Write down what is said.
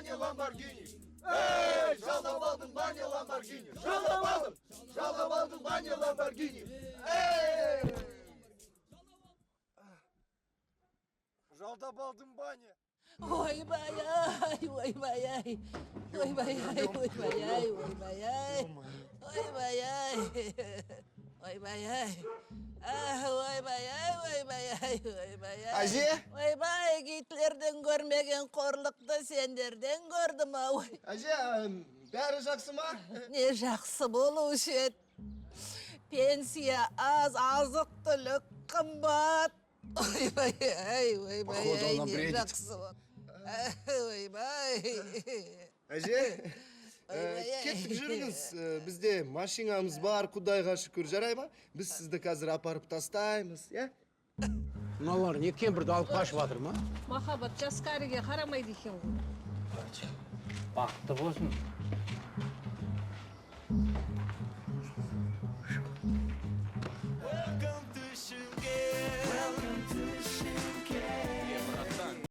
Banya Lamborghini. Hey, жалдап алдым Banya Lamborghini. Жалдап алдым Banya Lamborghini. Hey! Жалдап алдым Banya. Ойбай-ай, ойбай-ай, ойбай-ай, ойбай-ай, ойбай-ай, ойбай-ай, ойбай-ай, ойбай-ай, ойбай-ай, ойбай-ай. Әже? Ойбай, Гитлерден көрмеген қорлықты сендерден көрдім ау. Әже, бәрі жақсы ма? Не жақсы болушы еді. Пенсия аз, азық-түлік қымбат. Ойбай-ай, ойбай-ай, не жақсы бол. Ойбай. Әже, кеттік жүріңіз. Бізде машинамыз бар, Құдайға шүкір, жарай ма? Біз сізді қазір апарып тастаймыз, е? Мыналар не кемпірді алып қашып жатыр ма? Махаббат жас кәріге қарамайды екен ғой. Бақытты болсын.